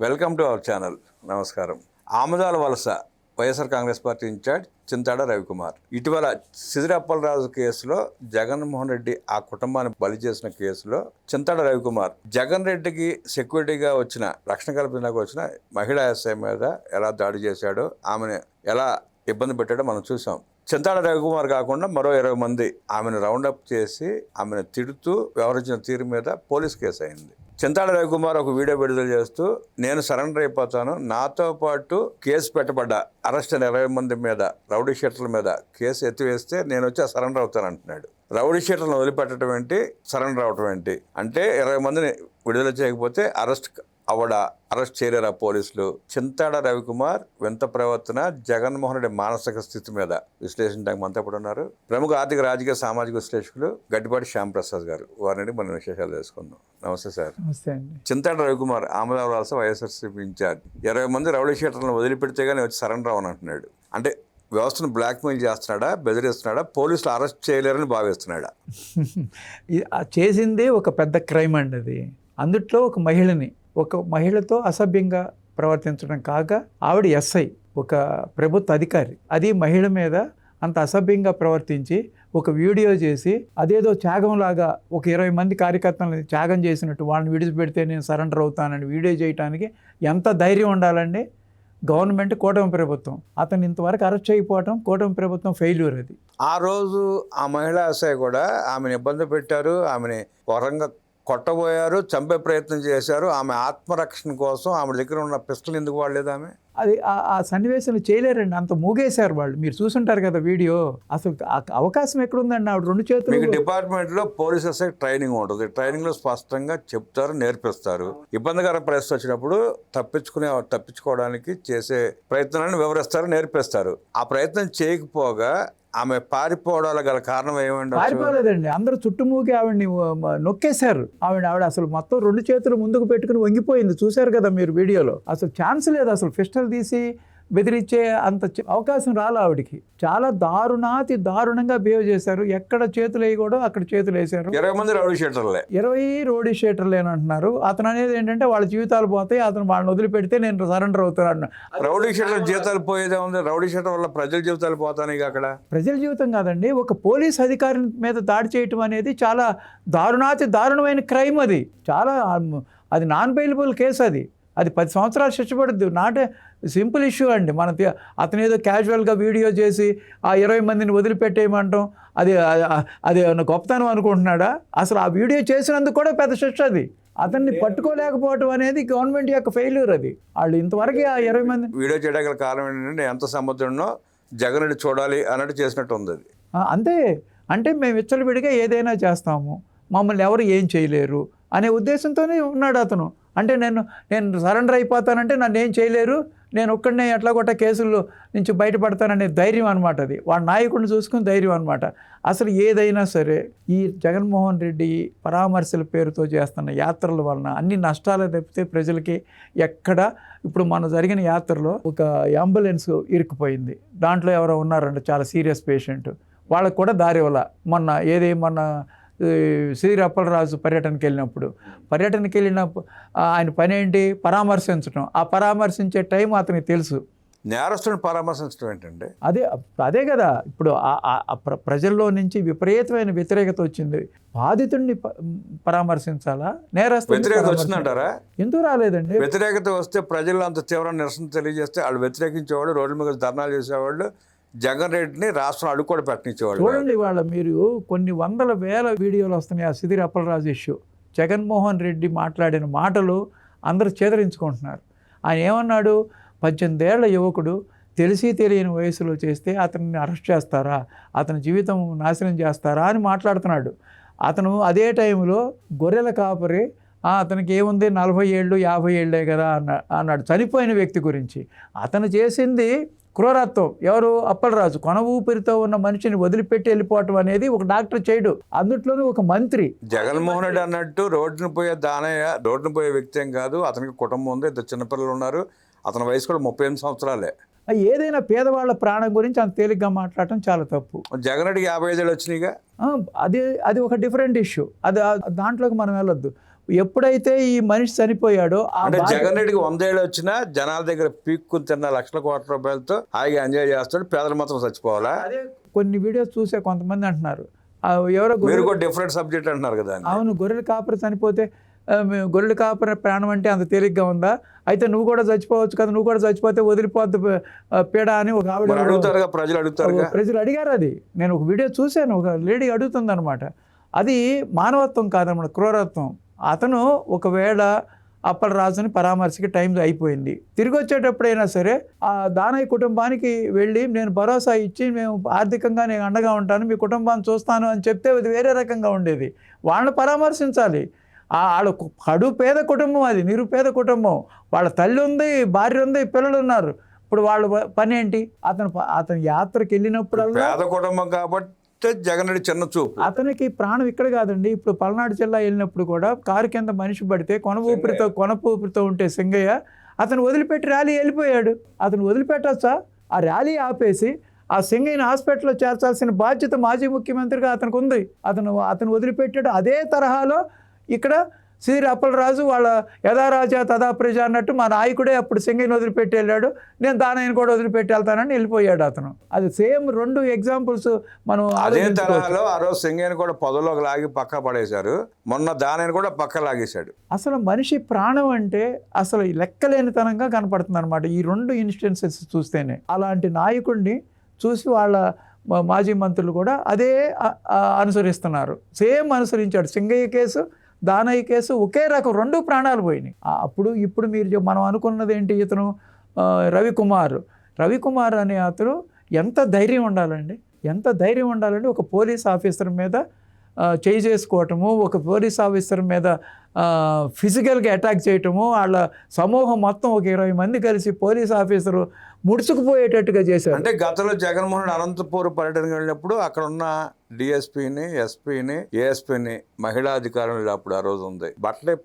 Welcome to our channel. నమస్కారం. ఆమదాల వలస YSR Congress party incharge Chintada Ravikumar ఇటీవల సిదిరప్పలరాజు కేసులో జగన్మోహన్ రెడ్డి ఆ కుటుంబాన్ని బలి చేసిన కేసులో చింతాడ రవికుమార్ జగన్ రెడ్డికి సెక్యూరిటీగా వచ్చిన రక్షణ కల్పించడానికి వచ్చిన మహిళా ఎస్ఐ మీద ఎలా దాడి చేశాడో, ఆమెను ఎలా ఇబ్బంది పెట్టాడో మనం చూసాం. చింతాడ రవికుమార్ కాకుండా మరో 20 మంది ఆమెను రౌండప్ చేసి ఆమెను తిడుతూ వ్యవహరించిన తీరు మీద పోలీస్ కేసు అయింది. చింతాడ రవికుమార్ ఒక వీడియో విడుదల చేస్తూ, నేను సరెండర్ అయిపోతాను, నాతో పాటు కేసు పెట్టబడ్డ అరెస్ట్ అయిన 20 మంది మీద, రౌడీ షీటర్ల మీద కేసు ఎత్తివేస్తే నేను వచ్చి సరెండర్ అవుతాను అంటున్నాడు. రౌడీ షీటర్లను వదిలిపెట్టడం ఏంటి, సరెండర్ అవటం ఏంటి అంటే 20 మందిని విడుదల చేయకపోతే అరెస్ట్ చేయలేరా పోలీసులు? చింతాడ రవికుమార్ వింత ప్రవర్తన, జగన్మోహన్ రెడ్డి మానసిక స్థితి మీద విశ్లేషించడానికి మనతో ఇప్పుడు ఉన్నారు ప్రముఖ ఆర్థిక, రాజకీయ, సామాజిక విశ్లేషకులు గడ్డిపాటి శ్యాంప్రసాద్ గారు. వారిని మనం విశేషాలు తెలుసుకుందాం. నమస్తే సార్. నమస్తే అండి. చింతాడ రవికుమార్ ఆమదాల వలస వైఎస్ఆర్సీపీ ఇన్ఛార్జ్ 20 మంది రౌడీ షీటర్లను వదిలిపెడితే కానీ వచ్చి సరెండర్ అవని అంటున్నాడు. అంటే వ్యవస్థను బ్లాక్మెయిల్ చేస్తున్నాడా, బెదిరిస్తున్నాడా, పోలీసులు అరెస్ట్ చేయలేరని భావిస్తున్నాడా? చేసింది ఒక పెద్ద క్రైమ్ అండి. అది అందుట్లో ఒక మహిళతో అసభ్యంగా ప్రవర్తించడం కాక, ఆవిడ ఎస్ఐ, ఒక ప్రభుత్వ అధికారి, అది మహిళ మీద అంత అసభ్యంగా ప్రవర్తించి ఒక వీడియో చేసి అదేదో త్యాగంలాగా ఒక 20 మంది కార్యకర్తలను త్యాగం చేసినట్టు వాళ్ళని విడిచిపెడితే నేను సరెండర్ అవుతానని వీడియో చేయడానికి ఎంత ధైర్యం ఉండాలండి? గవర్నమెంట్, కూటమి ప్రభుత్వం అతను ఇంతవరకు అరెస్ట్ చేయకపోవటం కూటమి ప్రభుత్వం ఫెయిల్యూర్. అది ఆ రోజు ఆ మహిళా ఎస్ఐ కూడా ఆమెను ఇబ్బంది పెట్టారు, ఆమెని వరంగా కొట్టబోయారు, చంపే ప్రయత్నం చేశారు. ఆమె ఆత్మరక్షణ కోసం ఆమె దగ్గర ఉన్న పిస్టల్ ఎందుకు వాడలేదు? ఆమె అది ఆ సన్నివేశాలు చేయలేరండి, అంత మూగేశారు వాళ్ళు. మీరు చూసుంటారు కదా వీడియో. అసలు అవకాశం ఎక్కడుందండి? ఆవిడ 2 చేతులు. మీకు డిపార్ట్మెంట్లో పోలీసెస్ ట్రైనింగ్ ఉంటుంది, ట్రైనింగ్లో స్పష్టంగా చెప్తారు, నేర్పిస్తారు. ఇబ్బందికర పరిస్థితి వచ్చినప్పుడు తప్పించుకోవడానికి చేసే ప్రయత్నాలను వివరిస్తారు, నేర్పిస్తారు. ఆ ప్రయత్నం చేయకపోగా ఆమె పారిపోవడాల గల కారణం ఏమండి? పారిపోలేదండి, అందరూ చుట్టుమూకి ఆవిడని నొక్కేశారు. ఆవిడ అసలు మొత్తం 2 చేతులు ముందుకు పెట్టుకుని వంగిపోయింది. చూశారు కదా మీరు వీడియోలో. అసలు ఛాన్స్ లేదు, అసలు పిస్టల్ తీసి బెదిరించే అంత అవకాశం రాలే ఆవిడికి. చాలా దారుణంగా బిహేవ్ చేశారు. ఎక్కడ చేతులు వేయకూడదు అక్కడ చేతులు వేశారు. 20 మంది రౌడీ షీటర్లే. 20 రౌడీ షీటర్లే అంటున్నారు. అతను అనేది ఏంటంటే వాళ్ళ జీవితాలు పోతాయి, అతను వాళ్ళని వదిలిపెడితే నేను సరెండర్ అవుతాను. రౌడీ షీటర్ జీవితాలు పోయేదే ఉంది. రౌడీ షీటర్ వల్ల ప్రజల జీవితాలు పోతాయి. అక్కడ ప్రజల జీవితం కాదండి, ఒక పోలీస్ అధికారి మీద దాడి చేయటం అనేది చాలా దారుణమైన క్రైమ్. అది నాన్ బెయిలబుల్ కేసు. అది 10 సంవత్సరాలు శిక్ష పడుద్ది. నాట్ సింపుల్ ఇష్యూ అండి. అతను ఏదో క్యాజువల్గా వీడియో చేసి ఆ 20 మందిని వదిలిపెట్టేయమంటాం, అది గొప్పతనం అనుకుంటున్నాడా? అసలు ఆ వీడియో చేసినందుకు కూడా పెద్ద శిక్ష. అది అతన్ని పట్టుకోలేకపోవటం అనేది గవర్నమెంట్ యొక్క ఫెయిల్యూర్. అది వాళ్ళు ఇంతవరకు ఆ 20 మంది వీడియో చేయడానికి కారణం ఏంటంటే ఎంత సముద్రంలో జగన్ రెడ్డి చూడాలి అన్నట్టు చేసినట్టు ఉంది. అది అంతే. అంటే మేము విచ్చలవిడిగా ఏదైనా చేస్తాము, మమ్మల్ని ఎవరు ఏం చేయలేరు అనే ఉద్దేశంతోనే ఉన్నాడు అతను. అంటే నేను సరెండర్ అయిపోతానంటే నన్ను ఏం చేయలేరు, నేను ఒక్కడనే ఎట్లా కొట్ట కేసుల్లో నుంచి బయటపడతాననే ధైర్యం అనమాట. అది వాడు నాయకుడిని చూసుకుని ధైర్యం అనమాట. అసలు ఏదైనా సరే ఈ జగన్మోహన్ రెడ్డి పరామర్శల పేరుతో చేస్తున్న యాత్రల వలన అన్ని నష్టాలు తప్పితే ప్రజలకి ఎక్కడ. ఇప్పుడు మన జరిగిన యాత్రలో ఒక అంబులెన్స్ ఇరుక్కుపోయింది, దాంట్లో ఎవరో ఉన్నారంట చాలా సీరియస్ పేషెంట్, వాళ్ళకు కూడా దారి వల్ల మొన్న సిదిరప్పలరాజు పర్యటనకి వెళ్ళిన ఆయన పని ఏంటి? పరామర్శించడం. ఆ పరామర్శించే టైం అతనికి తెలుసు. నేరస్తుని పరామర్శించడం ఏంటంటే అదే కదా. ఇప్పుడు ప్రజల్లో నుంచి విపరీతమైన వ్యతిరేకత వచ్చింది. బాధితుడిని పరామర్శించాలా, నేరస్తుని వచ్చిందంటారా? ఎందుకు రాలేదండి? వ్యతిరేకత వస్తే ప్రజలు అంత తీవ్ర నిరసన తెలియజేస్తే వాళ్ళు వ్యతిరేకించేవాళ్ళు, రోడ్ల మీద ధర్నాలు చేసేవాళ్ళు, జగన్ రెడ్డిని రాష్ట్రం అడుగు కూడా పెట్టించేవాళ్ళు. చూడండి, వాళ్ళ మీరు కొన్ని వందల వేల వీడియోలు వస్తున్నాయి ఆ సిదిరప్పలరాజు ఇష్యూ. జగన్మోహన్ రెడ్డి మాట్లాడిన మాటలు అందరూ చేదరించుకుంటున్నారు. ఆయన ఏమన్నాడు? 18 ఏళ్ల యువకుడు తెలిసి తెలియని వయసులో చేస్తే అతన్ని అరెస్ట్ చేస్తారా, అతని జీవితం నాశనం చేస్తారా అని మాట్లాడుతున్నాడు. అతను అదే టైంలో గొర్రెల కాపరి, అతనికి ఏముంది 40 ఏళ్ళు 50 ఏళ్ళే కదా అన్నాడు చనిపోయిన వ్యక్తి గురించి. అతను చేసింది క్రూరత్వం. ఎవరు? అప్పలరాజు. కొన ఊపిరితో ఉన్న మనిషిని వదిలిపెట్టి వెళ్ళిపోవటం అనేది ఒక డాక్టర్ చేయడు, అందుట్లోనూ ఒక మంత్రి. జగన్మోహన్ రెడ్డి అన్నట్టు రోడ్డును పోయే వ్యక్తి ఏం కాదు. అతనికి కుటుంబం ఉంది, 2 చిన్నపిల్లలు ఉన్నారు. అతని వయసు కూడా 38 సంవత్సరాలే. ఏదైనా పేదవాళ్ళ ప్రాణం గురించి అంత తేలిగ్గా మాట్లాడటం చాలా తప్పు. జగన్ రెడ్డికి 55 ఏళ్ళు వచ్చినాయిగా. అది ఒక డిఫరెంట్ ఇష్యూ. దాంట్లోకి మనం వెళ్ళొద్దు. ఎప్పుడైతే ఈ మనిషి చనిపోయాడో ఆ అంటే బాధ- జగన్ రెడ్డికి 100 ఏళ్ళు వచ్చినా జనాల దగ్గర పీక్కుని తిన్న లక్షల కోట్ల రూపాయలతో హాయిగా ఎంజాయ్ చేస్తాడు, పేదలు మాత్రం చచ్చిపోవాలా? అదే కొన్ని వీడియోస్ చూసే కొంతమంది అంటున్నారు ఎవరో మీరు కూడా డిఫరెంట్ సబ్జెక్ట్ అంటున్నారు కదా అని. అవును, గొర్రెల కాపరి చనిపోతే గొర్రెల కాపరి ప్రాణం అంటే అంత తేలిగ్గా ఉందా, అయితే నువ్వు కూడా చచ్చిపోవచ్చు కదా, నువ్వు కూడా చచ్చిపోతే వదిలిపోద్దు పీడ అని ఒక ఆవిడ మరి అడుగుతారుగా, ప్రజలు అడుగుతారుగా. ప్రజలు అడిగారు. అది నేను ఒక వీడియో చూశాను, ఒక లేడీ అడుగుతుంది అనమాట. అది మానవత్వం కాదన్నమాట, క్రూరత్వం. అతను ఒకవేళ అప్పలరాజుని పరామర్శకి టైం అయిపోయింది, తిరిగి వచ్చేటప్పుడైనా సరే ఆ దానయ్య కుటుంబానికి వెళ్ళి నేను భరోసా ఇచ్చి మేము ఆర్థికంగా నేను అండగా ఉంటాను, మీ కుటుంబాన్ని చూస్తాను అని చెప్తే అది వేరే రకంగా ఉండేది. వాళ్ళని పరామర్శించాలి. వాళ్ళ కడు పేద కుటుంబం, అది నిరుపేద కుటుంబం. వాళ్ళ తల్లి ఉంది, భార్య ఉంది, పిల్లలు ఉన్నారు. ఇప్పుడు వాళ్ళ పని ఏంటి? అతను యాత్రకి వెళ్ళినప్పుడల్లా పేద కుటుంబం కాబట్టి జగన్ రెడ్డి చిన్న చూపు. అతనికి ప్రాణం ఇక్కడ కాదండి. ఇప్పుడు పల్నాడు జిల్లా వెళ్ళినప్పుడు కూడా కారు కింద మనిషి పడితే కొనపు ఊపిరితో ఉంటే సింగయ్య అతను వదిలిపెట్టి ర్యాలీ వెళ్ళిపోయాడు. అతను వదిలిపెట్టచ్చా? ఆ ర్యాలీ ఆపేసి ఆ సింగయ్యని హాస్పిటల్లో చేర్చాల్సిన బాధ్యత మాజీ ముఖ్యమంత్రిగా అతనికి ఉంది. అతను వదిలిపెట్టాడు. అదే తరహాలో ఇక్కడ సిరి అప్పలరాజు వాళ్ళ యథా రాజా తదా ప్రజ అన్నట్టు మా నాయకుడే అప్పుడు సింగయ్యని వదిలిపెట్టి వెళ్ళాడు, నేను దానయ్యని కూడా వదిలిపెట్టి వెళ్తానని వెళ్ళిపోయాడు అతను. అది సేమ్ 2 ఎగ్జాంపుల్స్ మనం అదే తరహాలో ఆ రోజు సింగయ్యని కూడా పొదలోకి లాగి పక్క పడేశారు, మొన్న దానయ్యని కూడా పక్క లాగేశాడు. అసలు మనిషి ప్రాణం అంటే అసలు లెక్కలేనితనంగా కనపడుతుంది అనమాట ఈ 2 ఇన్స్టెన్సెస్ చూస్తేనే. అలాంటి నాయకుడిని చూసి వాళ్ళ మాజీ మంత్రులు కూడా అదే అనుసరిస్తున్నారు. సేమ్ అనుసరించాడు. సింగయ్య కేసు, దానయ్య కేసు ఒకే రకం, 2 ప్రాణాలు పోయినాయి. ఇప్పుడు మీరు మనం అనుకున్నది ఏంటి? ఇతను రవికుమార్ అనే అతను ఎంత ధైర్యం ఉండాలండి, ఒక పోలీస్ ఆఫీసర్ మీద చేయి చేసుకోవటము, ఒక పోలీస్ ఆఫీసర్ మీద ఫిజికల్గా అటాక్ చేయటము, వాళ్ళ సమూహం మొత్తం ఒక 20 మంది కలిసి పోలీస్ ఆఫీసరు ముడుచుకుపోయేటట్టుగా చేశారు. అంటే గతంలో జగన్మోహన్ అనంతపూర్ పర్యటనకు వెళ్ళినప్పుడు అక్కడ ఉన్న డిఎస్పీని, ఎస్పీని, ఏఎస్పీని మహిళా అధికారులు అప్పుడు ఆ రోజు ఉంది, బట్టలు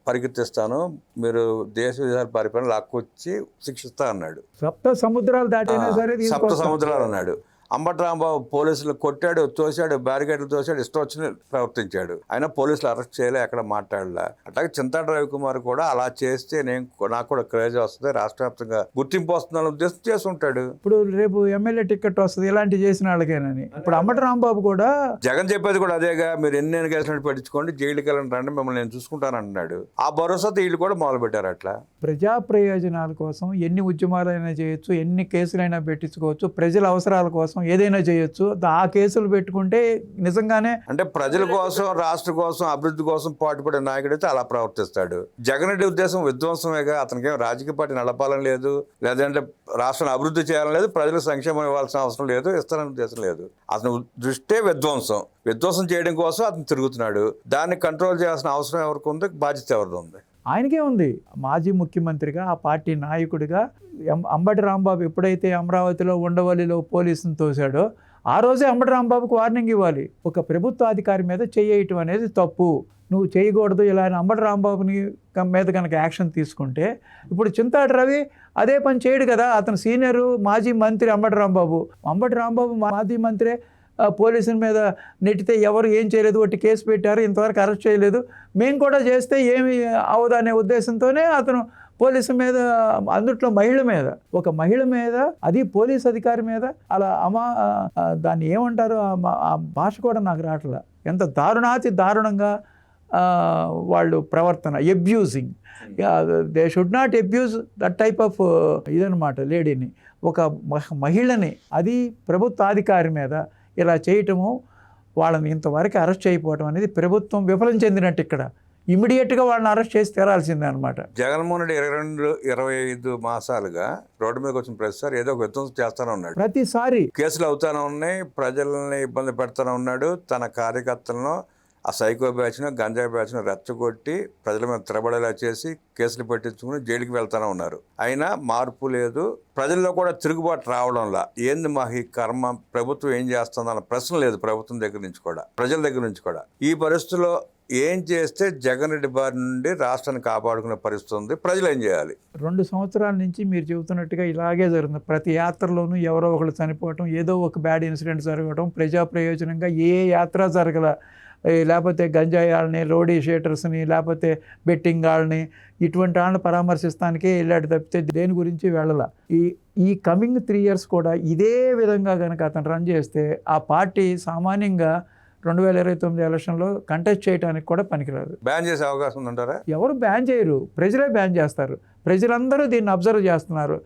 పరిగెత్తిస్తాను, మీరు దేశ విధాన పరిపాలన లాక్కొచ్చి శిక్షిస్తా అన్నాడు. 7 సముద్రాలు దాటైనా సరే 7 సముద్రాలు అన్నాడు. అంబటి రాంబాబు పోలీసులు కొట్టాడు, తోశాడు, బ్యారికేడ్లు తోశాడు, ఇష్టం వచ్చి ప్రవర్తించాడు. అయినా పోలీసులు అరెస్ట్ చేయలే, ఎక్కడ మాట్లాడలే. అట్లాగే చింతాడ రవికుమార్ కూడా అలా చేస్తే నాకు కూడా క్రేజ్ వస్తుంది, రాష్ట్ర వ్యాప్తంగా గుర్తింపు వస్తుందని ఉద్దేశం చేసుంటాడు. ఇప్పుడు రేపు ఎమ్మెల్యే టికెట్ వస్తుంది ఇలాంటి చేసిన వాళ్ళకేనని. ఇప్పుడు అంబటి రాంబాబు కూడా జగన్ చెప్పేది కూడా అదేగా, మీరు ఎన్ని కేసులు పట్టించుకోండి, జైలుకి వెళ్ళండి రండి, మిమ్మల్ని నేను చూసుకుంటాను అంటున్నాడు. ఆ భరోసాతో వీళ్ళు కూడా మొదలు పెట్టారు. అట్లా ప్రజా ప్రయోజనాల కోసం ఎన్ని ఉద్యమాలైనా చేయొచ్చు, ఎన్ని కేసులైనా పెట్టించుకోవచ్చు, ప్రజల అవసరాల కోసం ఏదైనా చేయొచ్చు. ఆ కేసులు పెట్టుకుంటే నిజంగానే అంటే ప్రజల కోసం, రాష్ట్ర కోసం, అభివృద్ధి కోసం పాటుపడే నాయకుడైతే అలా ప్రవర్తిస్తాడు. జగన్ రెడ్డి ఉద్దేశం విధ్వంసమేగా, అతనికి రాజకీయ పార్టీ నడపాలని లేదు, లేదంటే రాష్ట్రాన్ని అభివృద్ధి చేయాలని లేదు, ప్రజలకు సంక్షేమం ఇవ్వాల్సిన అవసరం లేదు, ఇస్తారని ఉద్దేశం లేదు. అతని దృష్టే విధ్వంసం చేయడం కోసం అతను తిరుగుతున్నాడు. దాన్ని కంట్రోల్ చేయాల్సిన అవసరం ఎవరికి ఉంది, బాధ్యత ఎవరిది ఉంది? ఆయనకే ఉంది. మాజీ ముఖ్యమంత్రిగా, ఆ పార్టీ నాయకుడిగా అంబటి రాంబాబు ఎప్పుడైతే అమరావతిలో ఉండవల్లిలో పోలీసుని తోశాడో ఆ రోజే అంబటి రాంబాబుకు వార్నింగ్ ఇవ్వాలి. ఒక ప్రభుత్వ అధికారి మీద చేయటం అనేది తప్పు, నువ్వు చేయకూడదు ఇలా అని అంబటి రాంబాబుని మీద కనుక యాక్షన్ తీసుకుంటే, ఇప్పుడు చింతాడు రవి అదే పని చేయడు కదా. అతను సీనియరు మాజీ మంత్రి అంబటి రాంబాబు మాజీ మంత్రే. పోలీసుల మీద నెట్టితే ఎవరు ఏం చేయలేదు, ఒకటి కేసు పెట్టారు, ఇంతవరకు అరెస్ట్ చేయలేదు, మేము కూడా చేస్తే ఏమి అవదు అనే ఉద్దేశంతోనే అతను పోలీసు మీద, అందుట్లో ఒక మహిళ మీద, అది పోలీస్ అధికారి మీద అలా దాన్ని ఏమంటారు, ఆ భాష కూడా నాకు రావట్లే, ఎంత దారుణంగా వాళ్ళు ప్రవర్తన, abusing. They should not abuse that type of ఇదనమాట లేడీని, ఒక మహిళని, అది ప్రభుత్వ అధికారి మీద ఇలా చేయటము, వాళ్ళని ఇంతవరకు అరెస్ట్ చేయకపోవడం అనేది ప్రభుత్వం విఫలం చెందినట్టు. ఇక్కడ ఇమీడియట్గా వాళ్ళని అరెస్ట్ చేసి తీరాల్సిందే అనమాట. జగన్మోహన్ రెడ్డి 22-25 మాసాలుగా రోడ్డు మీదకి వచ్చిన ప్రతిసారి ఏదో ఒక విధ్వంసం చేస్తానే ఉన్నాడు. ప్రతిసారి కేసులు అవుతానే ఉన్నాయి, ప్రజల్ని ఇబ్బంది పెడతానే ఉన్నాడు. తన కార్యకర్తలను, ఆ సైకో బ్యాచ్ను, గంజాయి బ్యాచ్ను రెచ్చగొట్టి ప్రజల మీద తిరబడేలా చేసి కేసులు పెట్టించుకుని జైలుకి వెళ్తానే ఉన్నారు. అయినా మార్పు లేదు. ప్రజల్లో కూడా తిరుగుబాటు రావడంలా ఏంది మా ఈ కర్మ, ప్రభుత్వం ఏం చేస్తుందన్న ప్రశ్న లేదు ప్రభుత్వం దగ్గర నుంచి కూడా, ప్రజల దగ్గర నుంచి కూడా. ఈ పరిస్థితుల్లో ఏం చేస్తే జగన్ రెడ్డి బారి నుండి రాష్ట్రాన్ని కాపాడుకునే పరిస్థితి ఉంది, ప్రజలు ఏం చేయాలి? 2 సంవత్సరాల నుంచి మీరు చెబుతున్నట్టుగా ఇలాగే జరుగుతుంది. ప్రతి యాత్రలోనూ ఎవరో ఒకరు చనిపోవటం, ఏదో ఒక బ్యాడ్ ఇన్సిడెంట్ జరగడం, ప్రజా ప్రయోజనంగా ఏ యాత్ర జరగల. లేకపోతే గంజాయి వాళ్ళని, రౌడీ షీటర్స్ని, లేకపోతే బెట్టింగ్ వాళ్ళని, ఇటువంటి వాళ్ళని పరామర్శిస్తానికే వెళ్ళాడు తప్పితే దేని గురించి వెళ్ళాల. ఈ కమింగ్ 3 years కూడా ఇదే విధంగా కనుక అతను రన్ చేస్తే ఆ పార్టీ సామాన్యంగా 2029 ఎలక్షన్లో కంటెస్ట్ చేయడానికి కూడా పనికిరాదు. బ్యాన్ చేసే అవకాశం ఉందంటారా? ఎవరు బ్యాన్ చేయరు, ప్రజలే బ్యాన్ చేస్తారు. ప్రజలందరూ దీన్ని అబ్జర్వ్ చేస్తున్నారు,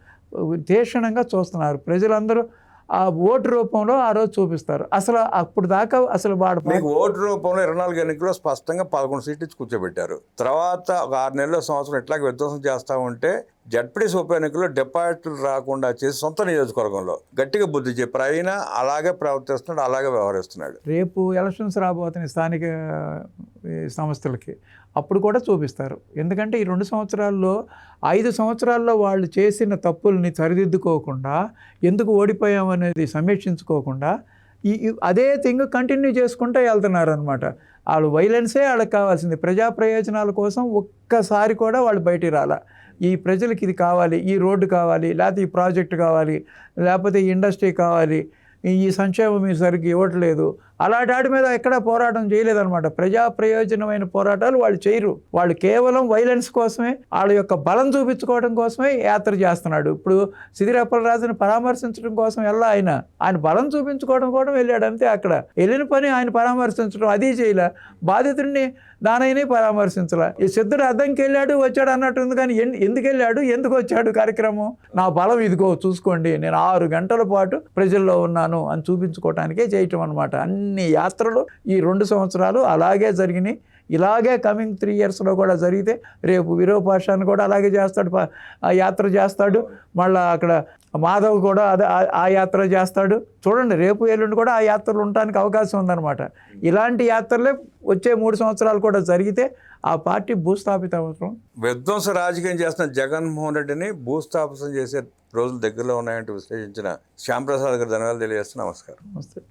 తీక్షణంగా చూస్తున్నారు. ప్రజలందరూ ఆ ఓటు రూపంలో ఆ రోజు చూపిస్తారు. అసలు అప్పుడు దాకా అసలు మీకు ఓటు రూపంలో 24 ఎన్నికల్లో స్పష్టంగా 11 సీట్లు ఇచ్చి కూర్చోబెట్టారు. తర్వాత ఒక 6 నెలల సంవత్సరం ఇట్లాగే విధ్వంసం చేస్తూ ఉంటే జడ్పీటీసీ ఉప ఎన్నికల్లో డిపాజిట్లు రాకుండా చేసి సొంత నియోజకవర్గంలో గట్టిగా బుద్ధి చెప్పారు. అయినా అలాగే ప్రవర్తిస్తున్నాడు, అలాగే వ్యవహరిస్తున్నాడు. రేపు ఎలక్షన్స్ రాబోతున్నాయి స్థానిక సంస్థలకి, అప్పుడు కూడా చూపిస్తారు. ఎందుకంటే ఈ 2 సంవత్సరాల్లో 5 సంవత్సరాల్లో వాళ్ళు చేసిన తప్పుల్ని సరిదిద్దుకోకుండా, ఎందుకు ఓడిపోయామనేది సమీక్షించుకోకుండా అదే థింగ్ కంటిన్యూ చేసుకుంటూ వెళ్తున్నారు అనమాట. వాళ్ళు వైలెన్సే వాళ్ళకి కావాల్సింది. ప్రజా ప్రయోజనాల కోసం ఒక్కసారి కూడా వాళ్ళు బయటికి రాలా. ఈ ప్రజలకి ఇది కావాలి, ఈ రోడ్డు కావాలి, లేకపోతే ఈ ప్రాజెక్టు కావాలి, లేకపోతే ఈ ఇండస్ట్రీ కావాలి, ఈ సంక్షేమం మీరు సరిగ్గా ఇవ్వట్లేదు, అలాంటి వాటి మీద ఎక్కడా పోరాటం చేయలేదన్నమాట. ప్రజా ప్రయోజనమైన పోరాటాలు వాళ్ళు చేయరు. వాళ్ళు కేవలం వైలెన్స్ కోసమే, వాళ్ళ యొక్క బలం చూపించుకోవడం కోసమే యాత్ర చేస్తున్నాడు. ఇప్పుడు సిదిరప్పలరాజుని పరామర్శించడం కోసం ఆయన బలం చూపించుకోవడం కూడా వెళ్ళాడు అంతే. అక్కడ వెళ్ళిన పని ఆయన పరామర్శించడం అది చేయలే. బాధితుడిని దానైనా పరామర్శించలే. ఈ సిద్ధుడు అద్దంకి వెళ్ళాడు వచ్చాడు అన్నట్టుంది, కానీ ఎందుకు వెళ్ళాడు, ఎందుకు వచ్చాడు కార్యక్రమం? నా బలం ఇదిగో చూసుకోండి, నేను 6 గంటల పాటు ప్రజల్లో ఉన్నాను అని చూపించుకోవటానికే చేయటం అనమాట. అన్ని యాత్రలు ఈ 2 సంవత్సరాలు అలాగే జరిగినాయి. ఇలాగే కమింగ్ 3 yearsలో కూడా జరిగితే రేపు విరూపాక్షాన్ని కూడా అలాగే చేస్తాడు, ఆ యాత్ర చేస్తాడు. మళ్ళీ అక్కడ మాధవ్ కూడా ఆ యాత్ర చేస్తాడు. చూడండి, రేపు ఎల్లుండి కూడా ఆ యాత్రలు ఉండడానికి అవకాశం ఉందన్నమాట. ఇలాంటి యాత్రలే వచ్చే 3 సంవత్సరాలు కూడా జరిగితే ఆ పార్టీ భూస్థాపితం అవసరం. విధ్వంస రాజకీయం చేస్తున్న జగన్మోహన్ రెడ్డిని భూస్థాపితం చేసే రోజులు దగ్గరలో ఉన్నాయంటూ విశ్లేషించిన శ్యాంప్రసాద్ గారు ధన్యవాదాలు తెలియజేస్తున్నా. నమస్కారం.